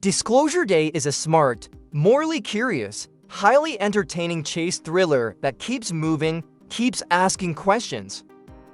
Disclosure Day is a smart, morally curious, highly entertaining chase thriller that keeps moving, keeps asking questions,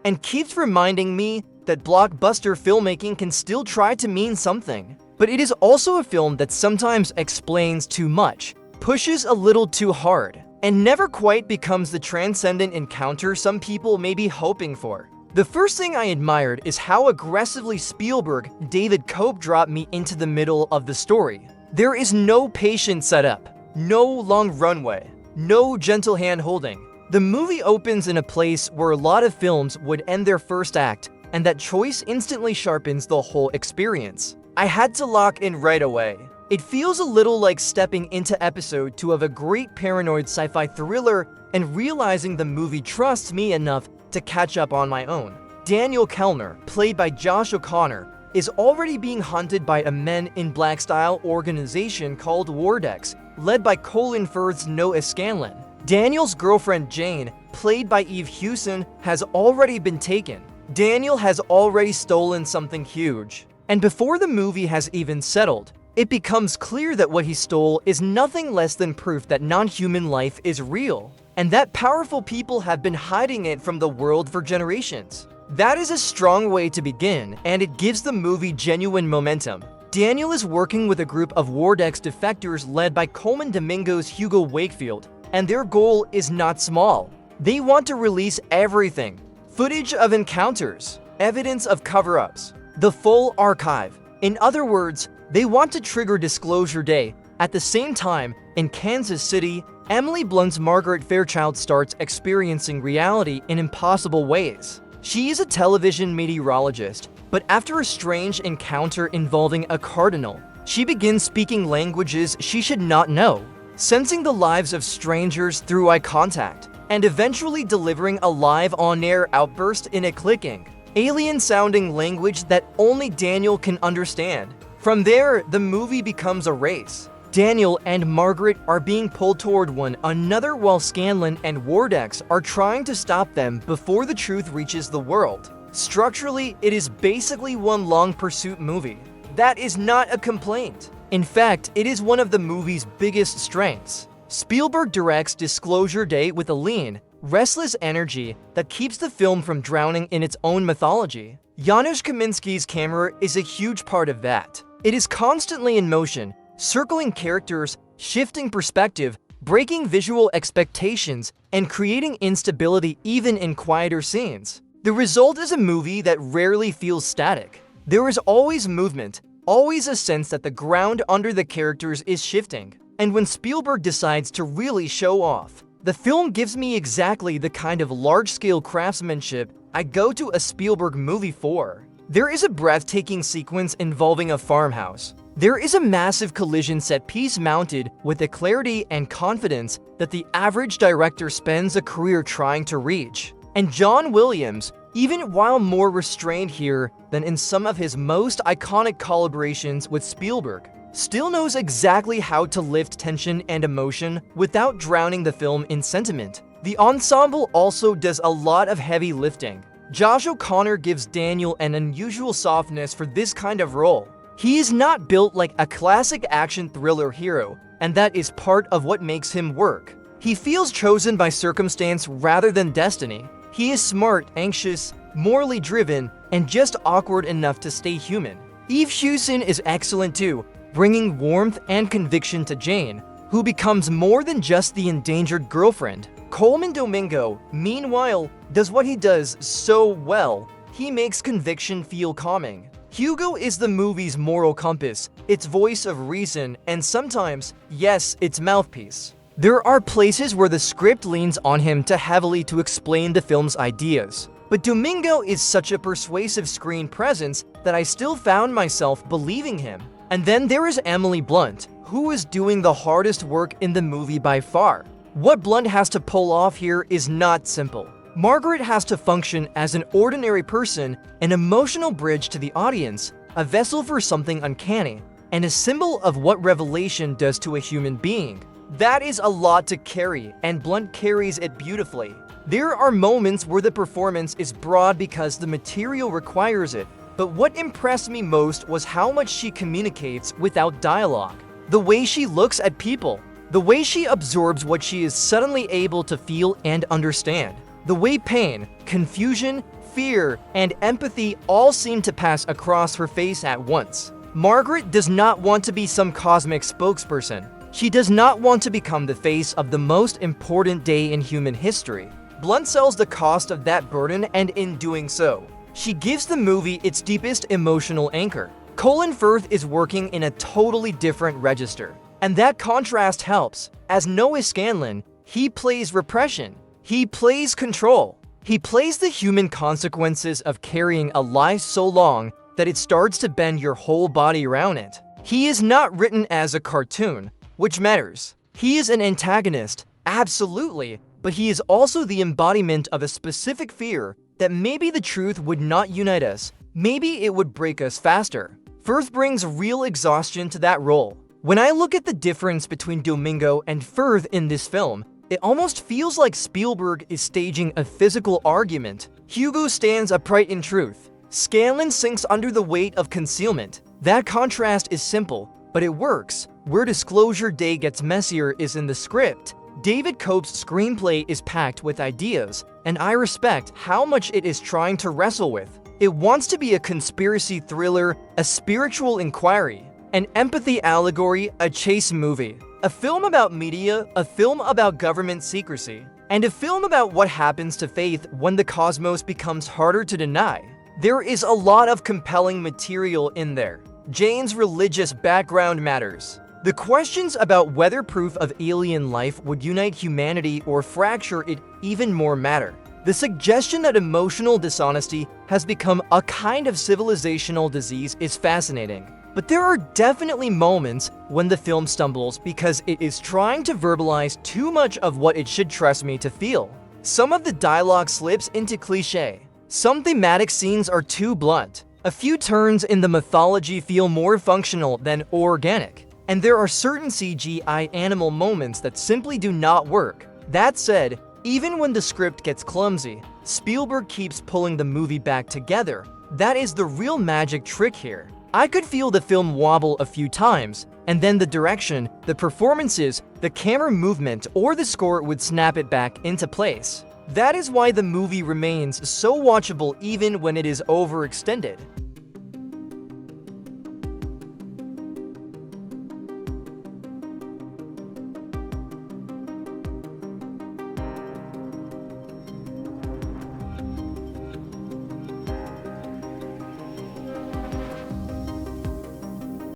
and keeps reminding me that blockbuster filmmaking can still try to mean something. But it is also a film that sometimes explains too much, pushes a little too hard, and never quite becomes the transcendent encounter some people may be hoping for. The first thing I admired is how aggressively Spielberg, David Koepp dropped me into the middle of the story. There is no patient setup, no long runway, no gentle hand-holding. The movie opens in a place where a lot of films would end their first act, and that choice instantly sharpens the whole experience. I had to lock in right away. It feels a little like stepping into episode 2 of a great paranoid sci-fi thriller and realizing the movie trusts me enough to catch up on my own. Daniel Kellner, played by Josh O'Connor, is already being hunted by a Men in Black-style organization called Wardex, led by Colin Firth's Noah Scanlon. Daniel's girlfriend Jane, played by Eve Hewson, has already been taken. Daniel has already stolen something huge. And before the movie has even settled, it becomes clear that what he stole is nothing less than proof that non-human life is real, and that powerful people have been hiding it from the world for generations. That is a strong way to begin, and it gives the movie genuine momentum. Daniel is working with a group of Wardex defectors led by Coleman Domingo's Hugo Wakefield, and their goal is not small. They want to release everything: footage of encounters, evidence of cover-ups, the full archive. In other words, they want to trigger Disclosure Day. At the same time, in Kansas City, Emily Blunt's Margaret Fairchild starts experiencing reality in impossible ways. She is a television meteorologist, but after a strange encounter involving a cardinal, she begins speaking languages she should not know, sensing the lives of strangers through eye contact, and eventually delivering a live on-air outburst in a clicking, alien-sounding language that only Daniel can understand. From there, the movie becomes a race. Daniel and Margaret are being pulled toward one another while Scanlon and Wardex are trying to stop them before the truth reaches the world. Structurally, it is basically one long pursuit movie. That is not a complaint. In fact, it is one of the movie's biggest strengths. Spielberg directs Disclosure Day with a lean, restless energy that keeps the film from drowning in its own mythology. Janusz Kaminski's camera is a huge part of that. It is constantly in motion, circling characters, shifting perspective, breaking visual expectations, and creating instability even in quieter scenes. The result is a movie that rarely feels static. There is always movement, always a sense that the ground under the characters is shifting. And when Spielberg decides to really show off, the film gives me exactly the kind of large-scale craftsmanship I go to a Spielberg movie for. There is a breathtaking sequence involving a farmhouse. There is a massive collision set piece mounted with a clarity and confidence that the average director spends a career trying to reach. And John Williams, even while more restrained here than in some of his most iconic collaborations with Spielberg, still knows exactly how to lift tension and emotion without drowning the film in sentiment. The ensemble also does a lot of heavy lifting. Josh O'Connor gives Daniel an unusual softness for this kind of role. He is not built like a classic action thriller hero, and that is part of what makes him work. He feels chosen by circumstance rather than destiny. He is smart, anxious, morally driven, and just awkward enough to stay human. Eve Hewson is excellent too, bringing warmth and conviction to Jane, who becomes more than just the endangered girlfriend. Coleman Domingo, meanwhile, does what he does so well. He makes conviction feel calming. Hugo is the movie's moral compass, its voice of reason, and sometimes, yes, its mouthpiece. There are places where the script leans on him too heavily to explain the film's ideas. But Domingo is such a persuasive screen presence that I still found myself believing him. And then there is Emily Blunt, who is doing the hardest work in the movie by far. What Blunt has to pull off here is not simple. Margaret has to function as an ordinary person, an emotional bridge to the audience, a vessel for something uncanny, and a symbol of what revelation does to a human being. That is a lot to carry, and Blunt carries it beautifully. There are moments where the performance is broad because the material requires it, But what impressed me most was how much she communicates without dialogue. The way she looks at people, the way she absorbs what she is suddenly able to feel and understand, the way pain, confusion, fear, and empathy all seem to pass across her face at once. Margaret does not want to be some cosmic spokesperson. She does not want to become the face of the most important day in human history. Blunt sells the cost of that burden, and in doing so, she gives the movie its deepest emotional anchor. Colin Firth is working in a totally different register, and that contrast helps. As Noah Scanlon, he plays repression. He plays control. He plays the human consequences of carrying a lie so long that it starts to bend your whole body around it. He is not written as a cartoon, which matters. He is an antagonist, absolutely, but he is also the embodiment of a specific fear that maybe the truth would not unite us, maybe it would break us faster. Firth brings real exhaustion to that role. When I look at the difference between Domingo and Firth in this film, it almost feels like Spielberg is staging a physical argument. Hugo stands upright in truth. Scanlon sinks under the weight of concealment. That contrast is simple, but it works. Where Disclosure Day gets messier is in the script. David Koepp's screenplay is packed with ideas, and I respect how much it is trying to wrestle with. It wants to be a conspiracy thriller, a spiritual inquiry, an empathy allegory, a chase movie, a film about media, a film about government secrecy, and a film about what happens to faith when the cosmos becomes harder to deny. There is a lot of compelling material in there. Jane's religious background matters. The questions about whether proof of alien life would unite humanity or fracture it even more matter. The suggestion that emotional dishonesty has become a kind of civilizational disease is fascinating. But there are definitely moments when the film stumbles because it is trying to verbalize too much of what it should trust me to feel. Some of the dialogue slips into cliché. Some thematic scenes are too blunt. A few turns in the mythology feel more functional than organic. And there are certain CGI animal moments that simply do not work. That said, even when the script gets clumsy, Spielberg keeps pulling the movie back together. That is the real magic trick here. I could feel the film wobble a few times, and then the direction, the performances, the camera movement, or the score would snap it back into place. That is why the movie remains so watchable even when it is overextended.